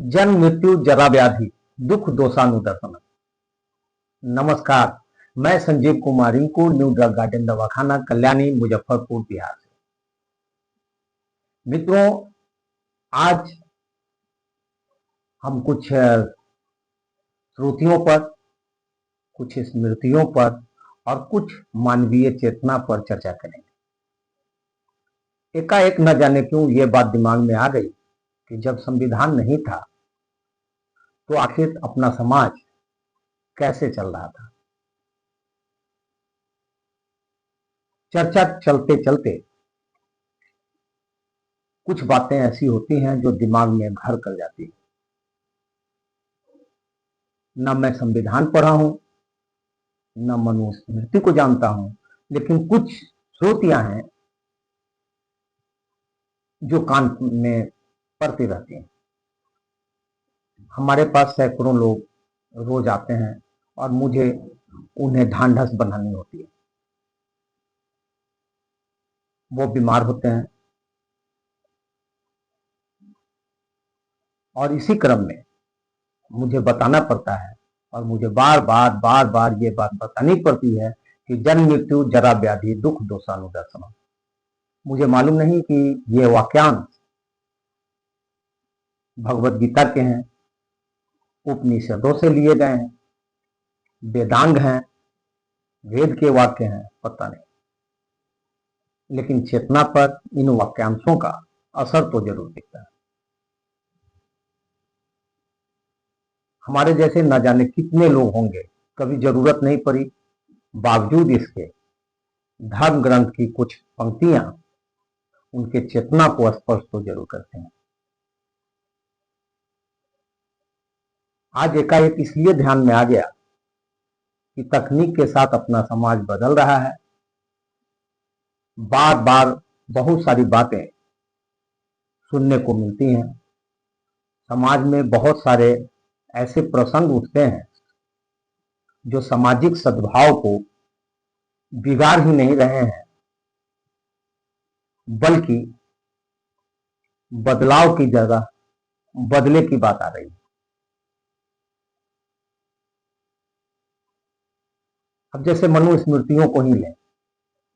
जन्म मृत्यु जरा व्याधि दुख दोषानुदर्शन। नमस्कार, मैं Sanjeev Kumar Rinku, new drug garden दवाखाना कल्याणी मुजफ्फरपुर बिहार से। मित्रों, आज हम कुछ श्रुतियों पर, कुछ स्मृतियों पर और कुछ मानवीय चेतना पर चर्चा करेंगे। एकाएक न जाने क्यों ये बात दिमाग में आ गई कि जब संविधान नहीं था तो आखिर अपना समाज कैसे चल रहा था। चर्चा चलते चलते कुछ बातें ऐसी होती हैं जो दिमाग में घर कर जाती है। न मैं संविधान पढ़ा हूं, न मनुस्मृति को जानता हूं, लेकिन कुछ श्रुतियां हैं जो कान में पड़ती रहती हैं। हमारे पास सैकड़ों लोग रोज आते हैं और मुझे उन्हें ढांढस बनानी होती है। वो बीमार होते हैं और इसी क्रम में मुझे बताना पड़ता है और मुझे बार बार ये बात बतानी पड़ती है कि जन्म मृत्यु जरा व्याधि दुख दोषानुदर्शन। मुझे मालूम नहीं कि ये वाक्यांश भगवत गीता के हैं, उपनिषदों से लिए गए हैं, वेदांग हैं, वेद के वाक्य हैं, पता नहीं, लेकिन चेतना पर इन वाक्यांशों का असर तो जरूर दिखता है। हमारे जैसे न जाने कितने लोग होंगे, कभी जरूरत नहीं पड़ी, बावजूद इसके धर्म ग्रंथ की कुछ पंक्तियां उनके चेतना को स्पर्श तो जरूर करते हैं। आज एकाएक इसलिए ध्यान में आ गया कि तकनीक के साथ अपना समाज बदल रहा है। बार बार बहुत सारी बातें सुनने को मिलती हैं। समाज में बहुत सारे ऐसे प्रसंग उठते हैं जो सामाजिक सद्भाव को बिगाड़ ही नहीं रहे हैं, बल्कि बदलाव की जगह बदले की बात आ रही है। अब जैसे मनुस्मृतियों को ही लें,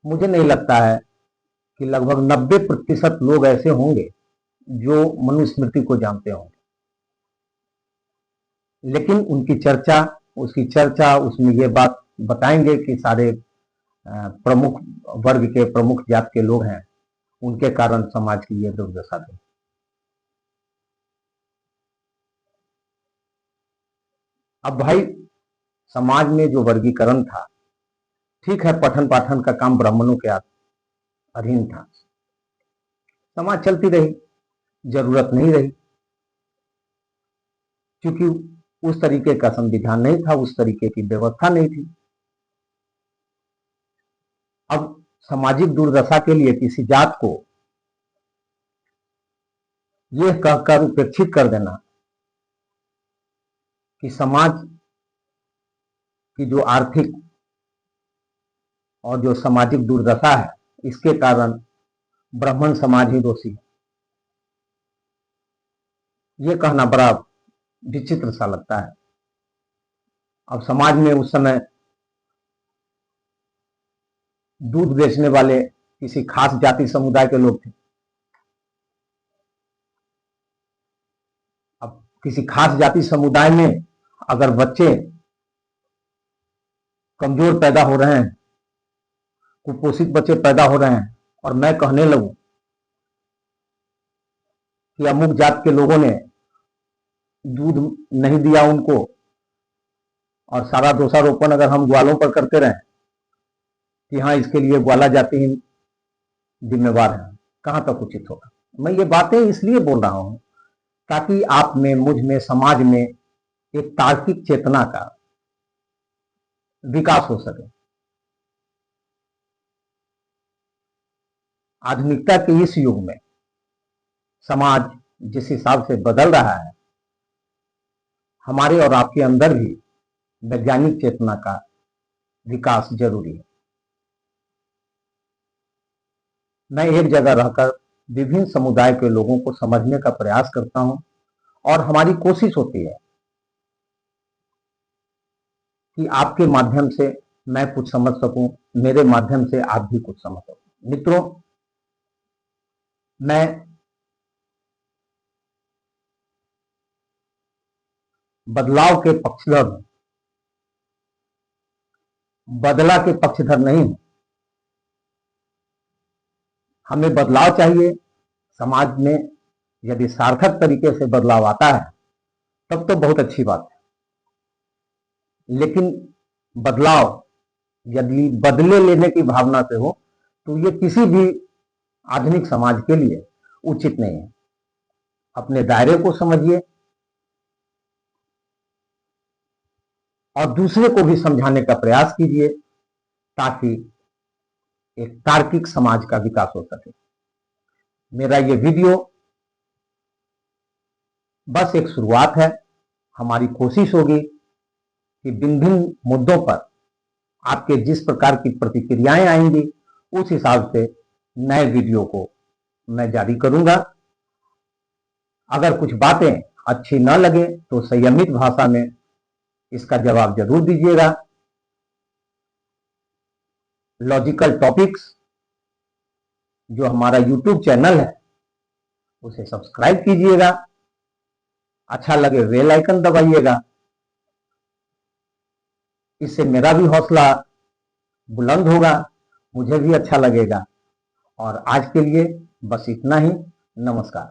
मुझे नहीं लगता है कि लगभग 90% लोग ऐसे होंगे जो मनुस्मृति को जानते होंगे, लेकिन उसकी चर्चा उसमें ये बात बताएंगे कि सारे प्रमुख वर्ग के, प्रमुख जात के लोग हैं, उनके कारण समाज की ये दुर्दशा है। अब भाई, समाज में जो वर्गीकरण था, ठीक है, पठन पाठन का काम ब्राह्मणों के अधीन था, समाज चलती रही, जरूरत नहीं रही, क्योंकि उस तरीके का संविधान नहीं था, उस तरीके की व्यवस्था नहीं थी। अब सामाजिक दुर्दशा के लिए किसी जात को यह कहकर उपेक्षित कर देना कि समाज की जो आर्थिक और जो सामाजिक दुर्दशा है, इसके कारण ब्राह्मण समाज ही दोषी है, यह कहना बड़ा विचित्र सा लगता है। अब समाज में उस समय दूध बेचने वाले किसी खास जाति समुदाय के लोग थे। अब किसी खास जाति समुदाय में अगर बच्चे कमजोर पैदा हो रहे हैं, कुपोषित बच्चे पैदा हो रहे हैं, और मैं कहने लगूं कि अमुक जात के लोगों ने दूध नहीं दिया उनको, और सारा दोषारोपण अगर हम ग्वालों पर करते रहे कि हाँ, इसके लिए ग्वाला जाति ही जिम्मेवार है, कहां तक उचित होगा। मैं ये बातें इसलिए बोल रहा हूं ताकि आप में, मुझ में, समाज में एक तार्किक चेतना का विकास हो सके। आधुनिकता के इस युग में समाज जिस हिसाब से बदल रहा है, हमारे और आपके अंदर भी वैज्ञानिक चेतना का विकास जरूरी है। मैं एक जगह रहकर विभिन्न समुदाय के लोगों को समझने का प्रयास करता हूं और हमारी कोशिश होती है कि आपके माध्यम से मैं कुछ समझ सकूं, मेरे माध्यम से आप भी कुछ समझ सको। मित्रों, मैं बदलाव के पक्षधर हूं, बदला के पक्षधर नहीं हूं। हमें बदलाव चाहिए। समाज में यदि सार्थक तरीके से बदलाव आता है तब तो बहुत अच्छी बात है, लेकिन बदलाव यदि बदले लेने की भावना से हो तो ये किसी भी आधुनिक समाज के लिए उचित नहीं है। अपने दायरे को समझिए और दूसरे को भी समझाने का प्रयास कीजिए ताकि एक तार्किक समाज का विकास हो सके। मेरा ये वीडियो बस एक शुरुआत है। हमारी कोशिश होगी कि भिन्न भिन्न मुद्दों पर आपके जिस प्रकार की प्रतिक्रियाएं आएंगी उस हिसाब से नए वीडियो को मैं जारी करूंगा। अगर कुछ बातें अच्छी न लगे तो संयमित भाषा में इसका जवाब जरूर दीजिएगा। लॉजिकल टॉपिक्स जो हमारा YouTube चैनल है उसे सब्सक्राइब कीजिएगा। अच्छा लगे बेल आइकन दबाइएगा। इससे मेरा भी हौसला बुलंद होगा, मुझे भी अच्छा लगेगा। और आज के लिए बस इतना ही। नमस्कार।